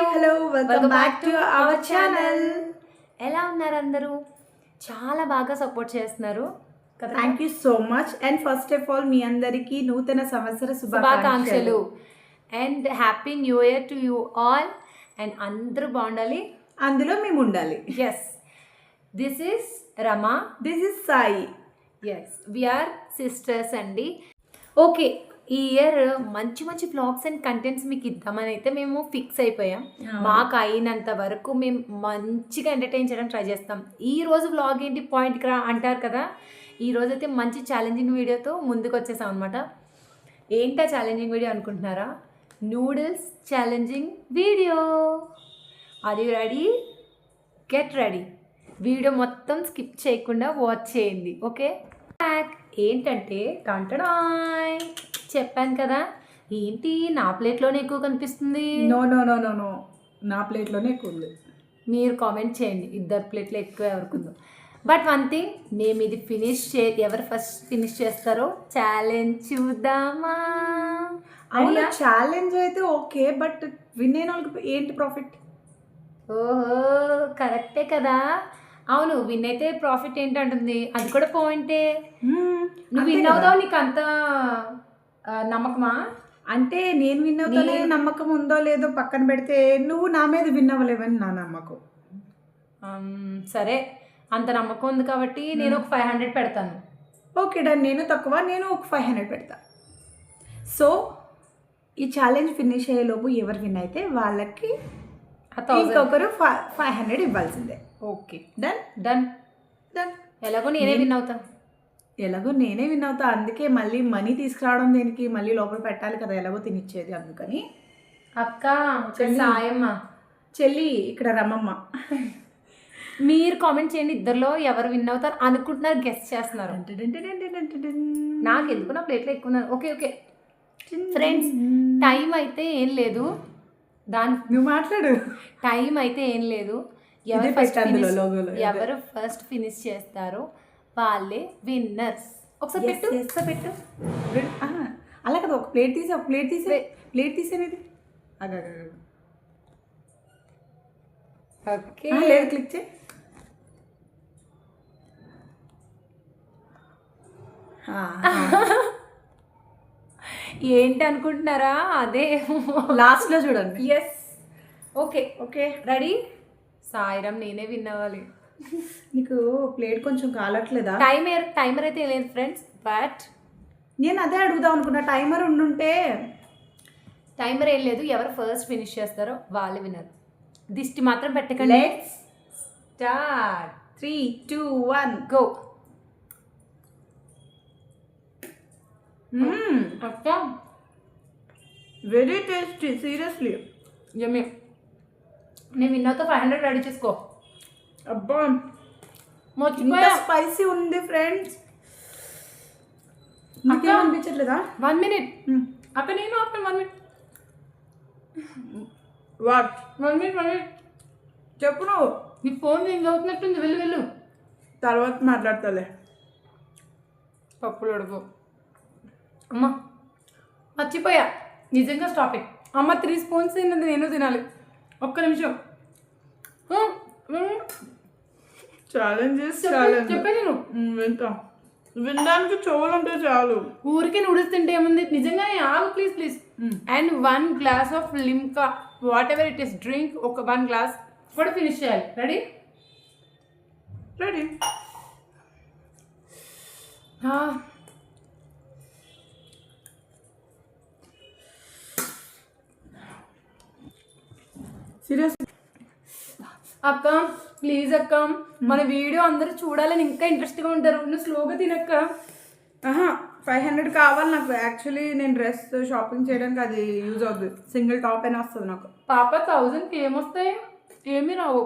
Hello welcome back to our channel. ఎలా ఉన్నారు అందరూ? చాలా బాగా సపోర్ట్ చేస్తున్నారు. Thank you so much. And first of all మీ అందరికీ నూతన సంవత్సర శుభాకాంక్షలు and happy new year to you all. And అందరూ బాగుండాలి, అందులో మేము ఉండాలి. Yes, this is Rama, this is Sai. Yes, we are sisters అండి. ఓకే, ఈ ఇయర్ మంచి మంచి వ్లాగ్స్ అండ్ కంటెంట్స్ మీకు ఇద్దామని అయితే మేము ఫిక్స్ అయిపోయాం. మాకు అయినంత వరకు మేము మంచిగా ఎంటర్టైన్ చేయడానికి ట్రై చేస్తాం. ఈ రోజు వ్లాగ్ ఏంటి పాయింట్కి రా అంటారు కదా, ఈ రోజు అయితే మంచి ఛాలెంజింగ్ వీడియోతో ముందుకు వచ్చేసాం అనమాట. ఏంటా ఛాలెంజింగ్ వీడియో అనుకుంటున్నారా? Noodles challenging video. Are you ready? Get ready. Video మొత్తం స్కిప్ చేయకుండా వాచ్ చేయండి. ఓకే, ఏంటంటే టంటడాయ్ చెప్పాను కదా, ఏంటి నా ప్లేట్లోనే ఎక్కువ కనిపిస్తుంది? No no no no no, నా ప్లేట్లోనే ఎక్కువ ఉంది. మీరు కామెంట్ చేయండి ఇద్దరు ప్లేట్లో ఎక్కువ ఎవరికి ఉందో. బట్ వన్ థింగ్, మేము ఇది ఎవరు ఫస్ట్ ఫినిష్ చేస్తారో ఛాలెంజ్ చూద్దామా? అవునా, ఛాలెంజ్ అయితే ఓకే, బట్ విన్ అయిన వాళ్ళకి ఏంటి ప్రాఫిట్? ఓహో, కరెక్టే కదా. అవును, విన్ అయితే ప్రాఫిట్ ఏంటంటుంది, అది కూడా పాయింటే. నువ్వు విన్ అవుతావు, నీకు అంత నమ్మకమా? అంటే నేను విన్ అవుతానే నమ్మకం ఉందో లేదో పక్కన పెడితే, నువ్వు నా మీద విన్ అవ్వలేవని నా నమ్మకం. సరే, అంత నమ్మకం ఉంది కాబట్టి నేను ఒక 500 పెడతాను. Okay done. నేను తక్కువ, నేను ఒక 500 పెడతా. సో ఈ ఛాలెంజ్ ఫినిష్ అయ్యేలోపు ఎవరు విన్ అయితే వాళ్ళకి ఇంకొకరు 500 ఇవ్వాల్సిందే. Okay, done done done. ఎలాగో నేనే విన్ అవుతాను. ఎలాగో నేనే విన్ అవుతా, అందుకే మళ్ళీ మనీ తీసుకురావడం దేనికి, మళ్ళీ లోపల పెట్టాలి కదా, ఎలాగో తినిచ్చేది అందుకని. అక్క, సాయమ్మ, చెల్లి ఇక్కడ రమ్మమ్మ. మీరు కామెంట్ చేయండి, ఇద్దరిలో ఎవరు విన్ అవుతారు అనుకుంటున్నారు, గెస్ట్ చేస్తున్నారు. నాకు ఎందుకు నా ప్లేట్లో ఎక్కువ. ఓకే ఓకే ఫ్రెండ్స్, టైం అయితే ఏం లేదు, నువ్వు మాట్లాడు. టైం అయితే ఏం లేదు. ఎవరు ఫస్ట్ ఫినిష్ చేస్తారో వాళ్ళే విన్నర్స్. ఒకసారి పెట్టు, ఒకసారి పెట్టు. అలా కదా, ఒక ప్లేట్ తీసేది. ఓకే, లేదు, క్లిక్ చేయి. ఏంటి అనుకుంటున్నారా? అదే లాస్ట్లో చూడండి. Yes, okay okay, ready. Sairam, నేనే విన్ అవ్వాలి. నీకు ప్లేట్ కొంచెం కాలట్లేదా? టైమర్ అయితే లేదు ఫ్రెండ్స్, బట్ నేను అదే అడుగుదాం అనుకున్నా. టైమర్ ఉండుంటే. టైమర్ ఏం లేదు, ఎవరు ఫస్ట్ ఫినిష్ చేస్తారో వాళ్ళే విన్నర్. దిష్టి మాత్రం పెట్టకండి. Let's start. 3, 2, 1 గో. అక్క, వెరీ టేస్టీ, సీరియస్లీ యమ్మీ. నేను విన్ అవుతా, 500 రెడీ చేసుకో. అబ్బా, మర్చిపోయా, స్పైసీ ఉంది ఫ్రెండ్స్. అనిపించట్లేదా? 1 minute అక్క, నేను ఆపను. 1 minute. వాట్? 1 minute. చెప్పు నువ్వు. నీ ఫోన్ రింగ్ అవుతున్నట్టుంది, వెళ్ళు. తర్వాత మాట్లాడతాలే. పప్పులు అడుగు. అమ్మ, మర్చిపోయా, నిజంగా స్టాప్ ఇట్. అమ్మ 3 spoons తిన్నది, నేను తినాలి. ఒక్క నిమిషం. ఛాలెంజ్ చెప్పే నేను వింటా. వినడానికి చెవులు ఉంటే చాలు. ఊరికే నూడిల్స్ తింటే ఏముంది, నిజంగానే. ఆగు please. And 1 glass of Limca, what ever it is, drink. ఒక 1 glass కూడా ఫినిష్ చేయాలి. రెడీ? సీరియస్ అక్క, ప్లీజ్ అక్క, మన వీడియో అందరూ చూడాలని ఇంకా ఇంట్రెస్ట్గా ఉంటారు. నువ్వు స్లోగా తినక్క. 500 కావాలి నాకు. యాక్చువల్లీ నేను డ్రెస్ షాపింగ్ చేయడానికి అది యూజ్ అవుతుంది. సింగిల్ టాప్ అయినా వస్తుంది నాకు. పాప 1000కి ఏమొస్తాయి? ఏమీ రావు.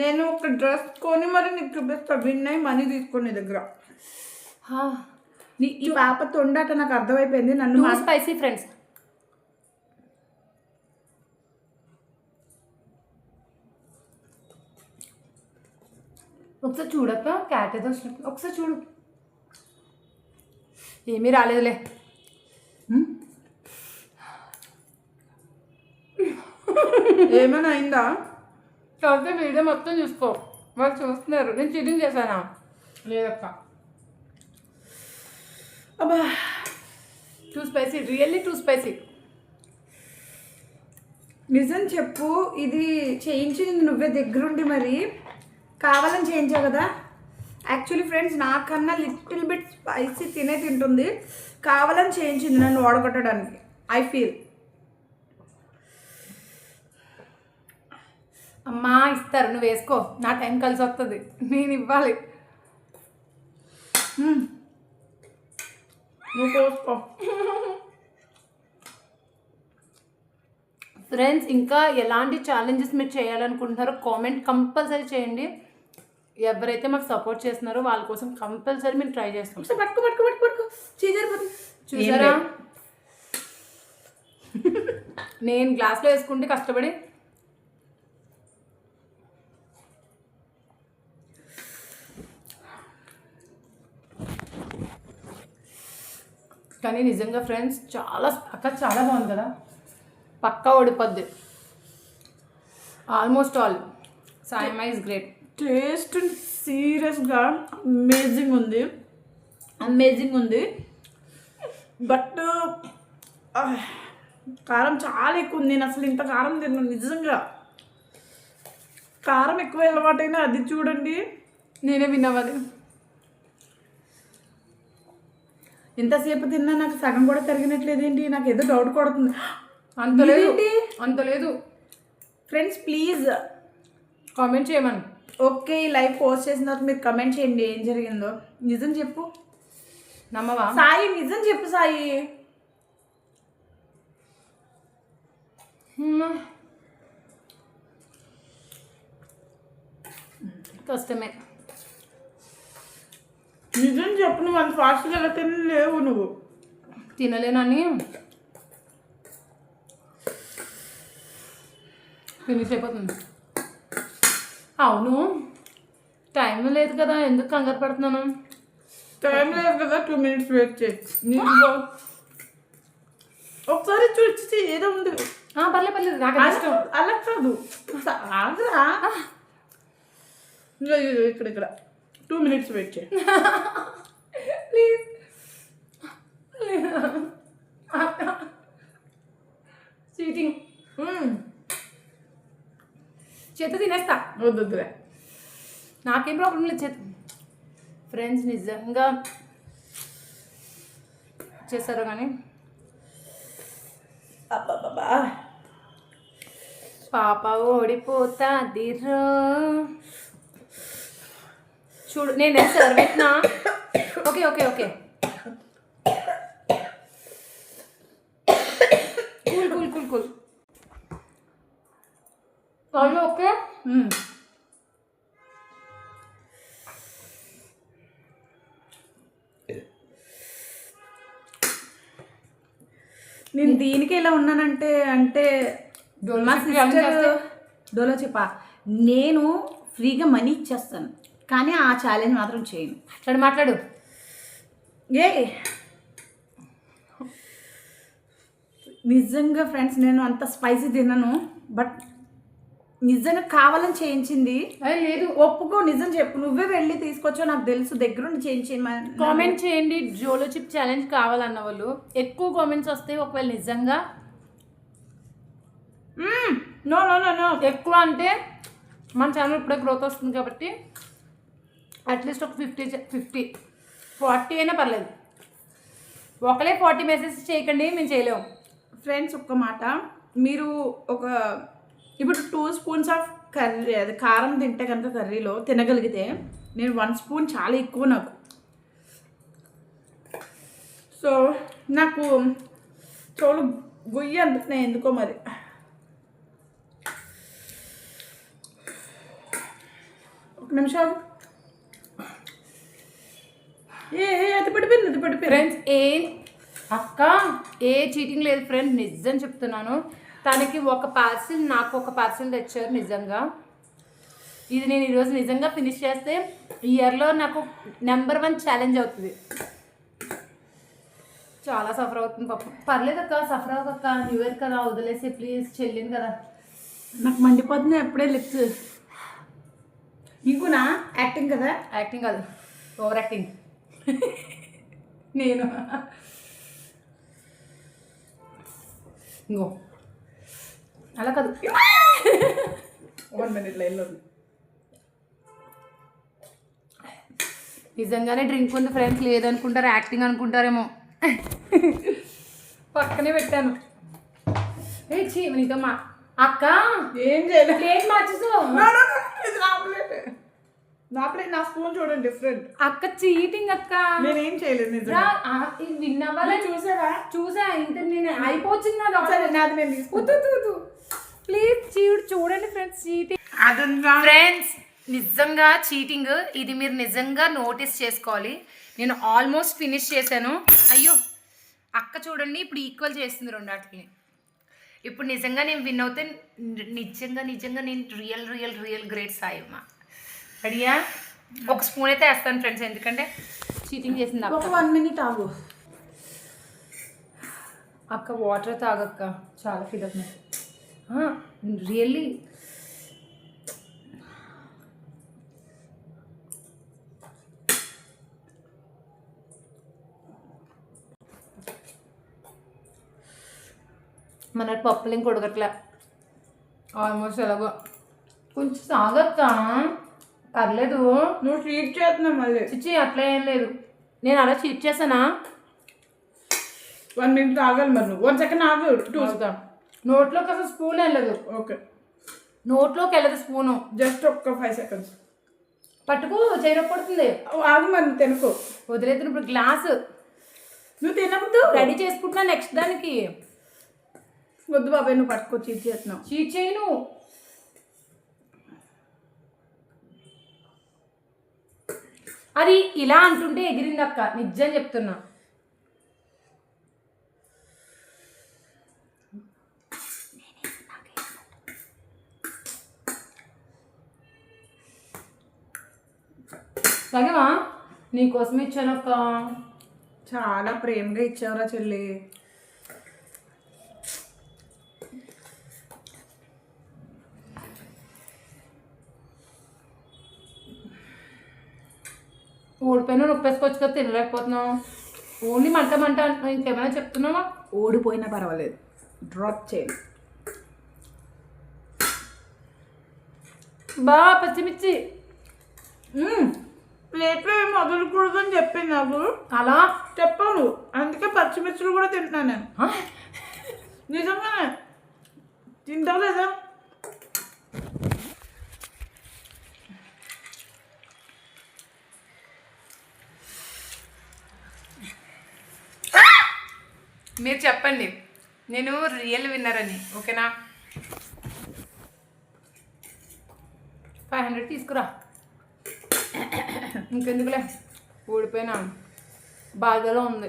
నేను ఒక డ్రెస్ కొని మరి నీకు చూపిస్తా. విన్ అయ్యి మనీ తీసుకో నీ దగ్గర. ఈ పాప తొండాట నాకు అర్థమైపోయింది. నన్ను స్పైసీ ఫ్రెండ్స్. ఒకసారి చూడక్క, క్యాట్ ఏదో వచ్చినట్టు. ఒకసారి చూడు. ఏమీ రాలేదులే. ఏమైనా అయిందా? కాబట్టి వీడియో మొత్తం చూసుకో, వాళ్ళు చూస్తున్నారు నేను చీటింగ్ చేశానా లేదక్క. అబ్బా two spicy, really two spicy. నిజం చెప్పు, ఇది చేయించింది నువ్వే దగ్గరుండి, మరి కావాలని చేయించావు కదా? యాక్చువల్లీ ఫ్రెండ్స్, నాకన్నా లిటిల్ బిట్ స్పైసీ తింటుంది, కావాలని చేయించింది నన్ను ఓడగొట్టడానికి. I feel. అమ్మా ఇస్తారు, నువ్వు వేసుకో, నా టైం కలిసి వస్తుంది, నేను ఇవ్వాలి. నువ్వు కోసుకో. ఫ్రెండ్స్, ఇంకా ఎలాంటి ఛాలెంజెస్ మీరు చేయాలనుకుంటున్నారో కామెంట్ కంపల్సరీ చేయండి. ఎవరైతే మాకు సపోర్ట్ చేస్తున్నారో వాళ్ళ కోసం కంపల్సరీ మేము ట్రై చేస్తాం. పట్టుకో చూసారా, నేను గ్లాస్లో వేసుకుంటే కష్టపడి కానీ నిజంగా ఫ్రెండ్స్ చాలా బాగుంది కదా, పక్కా ఓడిపోద్ది. ఆల్మోస్ట్ ఆల్ సాయమా ఇస్ గ్రేట్. టేస్ట్ సీరియస్గా అమేజింగ్ ఉంది. బట్ కారం చాలా ఎక్కువ ఉంది. నేను అసలు ఇంత కారం తిన్నాను నిజంగా. కారం ఎక్కువ అలవాటైనా అది చూడండి, నేనే విన్నవాలి. ఎంతసేపు తిన్నా నాకు సగం కూడా తరిగినట్లేదేంటి? నాకు ఏదో డౌట్ కొడుతుంది. అంత లేదు ఫ్రెండ్స్, ప్లీజ్ కామెంట్ చేయమని. ఓకే, ఈ లైవ్ పోస్ట్ చేసిన తర్వాత మీరు కమెంట్ చేయండి ఏం జరిగిందో. నిజం చెప్పు నమ్మవా సాయి? నిజం చెప్పు సాయి. కష్టమే. నిజం చెప్పు, నువ్వు అంత ఫాస్ట్గా ఎలా తినలేవు. నువ్వు తినలేనని ఫినిష్ అయిపోతుంది. అవును, టైం లేదు కదా, ఎందుకు కంగారు పడుతున్నాను? టైం లేదు కదా, 2 minutes వెయిట్ చేయి. ఒకసారి చూసి ఏదో ఉంది. పర్లేదు, నాకు ఇష్టం. అలా కాదు, ఆగరా. ఇక్కడ 2 minutes వెయిట్ చేయి ప్లీజ్. చీటింగ్. చేత తినేస్తా. వద్దులే, నాకేం ప్రాబ్లం లేదు చేత. ఫ్రెండ్స్, నిజంగా చేశారు కానీ అబ్బా పాప ఓడిపోతా దిర్రో. చూడు, నేను సర్వ్ పెట్టినా. Okay okay okay, cool cool cool cool. అవి ఓకే. నేను దీనికి ఎలా ఉన్నానంటే మా సిస్టర్ డోలో చెప్పా, నేను ఫ్రీగా మనీ ఇచ్చేస్తాను కానీ ఆ ఛాలెంజ్ మాత్రం చేయను. మాట్లాడు. ఏ నిజంగా ఫ్రెండ్స్, నేను అంత స్పైసీ తినను, బట్ నిజంగా కావాలని చేయించింది. లేదు, ఒప్పుకో, నిజం చెప్పు. నువ్వే వెళ్ళి తీసుకొచ్చో నాకు తెలుసు, దగ్గరుండి చేయించేయమని. కామెంట్ చేయండి, జోలో చిప్ ఛాలెంజ్ కావాలన్న వాళ్ళు. ఎక్కువ కామెంట్స్ వస్తాయి ఒకవేళ నిజంగా. నో నో నో నో ఎక్కువ అంటే మన ఛానల్ ఇప్పుడే గ్రోత్ వస్తుంది కాబట్టి అట్లీస్ట్ ఒక 50-40 అయినా పర్లేదు. ఒకలే 40 మెసేజ్ చేయకండి, మేము చేయలేము. ఫ్రెండ్స్, ఒక్క మాట, మీరు ఇప్పుడు 2 spoons ఆఫ్ కర్రీ, అది కారం తింటే కనుక కర్రీలో తినగలిగితే, నేను 1 spoon చాలా ఎక్కువ నాకు. సో నాకు చోలు గొయ్యి అంటున్నాయి ఎందుకో మరి. ఒక నిమిషం, అది పడిపోయింది. ఫ్రెండ్స్, అక్క ఏ చీటింగ్ లేదు ఫ్రెండ్స్, నిజం చెప్తున్నాను. తనకి ఒక పార్సిల్, నాకు ఒక పార్సిల్ తెచ్చారు. నిజంగా ఇది నేను ఈరోజు నిజంగా ఫినిష్ చేస్తే ఇయర్లో నాకు నెంబర్ 1 ఛాలెంజ్ అవుతుంది. చాలా సఫర్ అవుతుంది పాపం. పర్లేదు అక్క, సఫర్ అవ్వక, న్యూ ఇయర్ కదా, వదిలేసి ప్లీజ్, చెల్లింది కదా. నాకు మండిపోతుంది ఎప్పుడే లిప్స్. ఇంకునా యాక్టింగ్ కదా. యాక్టింగ్ కాదు, ఓవర్ యాక్టింగ్. నేను ఇంకో అలా కాదు. 1 minute లైన్లో. నిజంగానే డ్రింక్ ఉంది ఫ్రెండ్స్, లేదనుకుంటారు, యాక్టింగ్ అనుకుంటారేమో. పక్కనే పెట్టాను. ఏ చీ నీతో మా అక్క ఏం చేయలేదు. ప్లేట్ మార్చేసు. ఇది నా ప్లేట్. నా ప్లేట్, నా స్పూన్ చూడండి డిఫరెంట్. అక్క చీటింగ్ అక్క. నేనేం చేయలేదు నిజంగా. విన్నవాళ్ళని చూసావా? చూసా. ఇంత నేను అయిపోతుంది నాది. సరే నాది నేను తీసుకుంటా. ప్లీజ్ చూడండి ఫ్రెండ్స్, చీటింగ్. అదంతా ఫ్రెండ్స్ నిజంగా చీటింగ్ ఇది, మీరు నిజంగా నోటీస్ చేసుకోవాలి. నేను ఆల్మోస్ట్ ఫినిష్ చేశాను. అయ్యో అక్క చూడండి ఇప్పుడు ఈక్వల్ చేస్తుంది రెండాటిని. ఇప్పుడు నిజంగా నేను విన్ అవుతే నిజంగా నేను రియల్ గ్రేట్ సాయమ్మ. రెడీయా? ఒక స్పూన్ అయితే వేస్తాను ఫ్రెండ్స్, ఎందుకంటే చీటింగ్ చేసింది అక్క. ఒక 1 minute ఆగు. అక్క వాటర్ తాగక్క, చాలా ఫీల్ అవుతుంది. రియల్లీ మన పప్పులు ఇంక ఉడకట్లే ఆల్మోస్ట్. ఎలాగో కొంచెం సాగక్క, పర్లేదు. నువ్వు ట్రీట్ చేస్తున్నావు మళ్ళీ. చిచ్చి అట్లా ఏం లేదు, నేను అలా చీట్ చేసానా? 1 minute ఆగాలి మరి. నువ్వు 1 second ఆగు. చూస్తా. నోట్లోకి అసలు స్పూన్ వెళ్ళదు. ఓకే, నోట్లోకి వెళ్ళదు స్పూను. జస్ట్ ఒక్క 5 seconds పట్టుకు చేయకపోతుంది. ఆగు మరి. నువ్వు తినకు. వదిలేదు. ఇప్పుడు గ్లాసు నువ్వు తినద్దు. రెడీ చేసుకుంటున్నా నెక్స్ట్ దానికి. వద్దు బాబాయ్, నువ్వు పట్టుకో. చీట్ చేస్తున్నావు. చీట్ చేయను. అది ఇలా అంటుంటే ఎగిరింది అక్క, నిజం చెప్తున్నా. తాగేవా? నీకోసం ఇచ్చాను అక్క. చాలా ప్రేమగా ఇచ్చావురా చెల్లి. ఓడిపోయినా నొప్పేసుకోవచ్చు కదా, తినలేకపోతున్నావు. ఓన్లీ మంట అంటున్నావు, ఇంకేమైనా చెప్తున్నావా? ఓడిపోయినా పర్వాలేదు, డ్రాప్ చేయండి. పచ్చిమిర్చి ప్లేట్లో ఏం వదలకూడదని చెప్పింది నాకు. అలా చెప్పాను, అందుకే పచ్చిమిర్చులు కూడా తింటున్నాను నేను. నిజంగానే తింటావు లేదా? మీరు చెప్పండి నేను రియల్ విన్నర్ అని, ఓకేనా? 500 తీసుకురా. ఇంకెందుకులే, ఓడిపోయినా బాధలో ఉంది.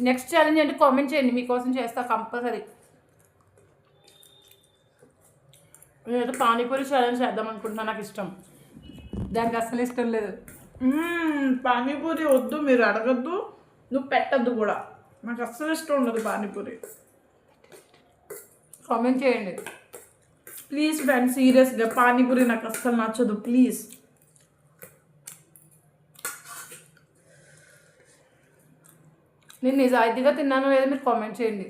నెక్స్ట్ ఛాలెంజ్ అంటే కామెంట్ చేయండి, మీకోసం చేస్తా కంపల్సరీ. నేనైతే పానీపూరి ఛాలెంజ్ చేద్దాం అనుకుంటున్నా, నాకు ఇష్టం. దానికి అసలు ఇష్టం లేదు. పానీపూరి వద్దు, మీరు అడగద్దు, నువ్వు పెట్టద్దు కూడా. నాకు అస్సలు ఇష్టం ఉండదు పానీపూరి. కామెంట్ చేయండి ప్లీజ్ ఫ్రెండ్స్, సీరియస్గా పానీపూరి నాకు అస్సలు నచ్చదు. ప్లీజ్ నేను నిజాయితీగా తిన్నాను లేదా మీరు కామెంట్ చేయండి.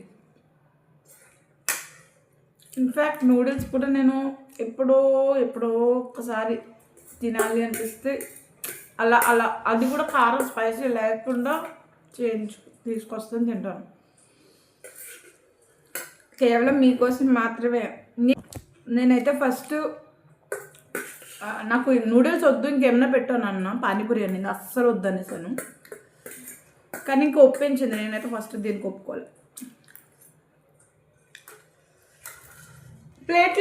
ఇన్ఫ్యాక్ట్ నూడిల్స్ కూడా నేను ఎప్పుడో ఒక్కసారి తినాలి అనిపిస్తే అలా అది కూడా కారం స్పైసీ లేకుండా తీసుకొస్తాను, తింటాను. కేవలం మీకోసం మాత్రమే. నేనైతే ఫస్ట్ నాకు నూడిల్స్ వద్దు, ఇంకేమైనా పెట్టాను అన్న పానీపూరి అని అస్సలు వద్దు అనేసాను. కానీ ఇంక ఒప్పించింది, నేనైతే ఫస్ట్ దీనికి ఒప్పుకోవాలి. ప్లేట్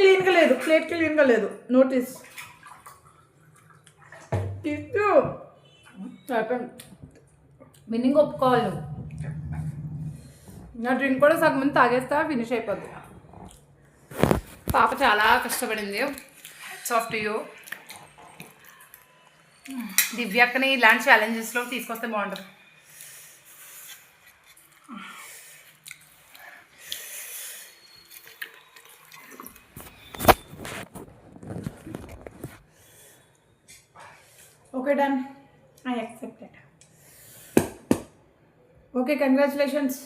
క్లీన్గా లేదు. నోటీస్ తీసు. మీనింగ్ ఒప్పుకోవాలి నువ్వు. నా డ్రింక్ కూడా సగం మంది తాగేస్తా, ఫినిష్ అయిపోద్ది. పాప చాలా కష్టపడింది. సాఫ్ట్ యూ దివ్యక్కని ఇలాంటి ఛాలెంజెస్లో తీసుకొస్తే బాగుంటుంది. Okay done, I accepted. Okay, congratulations.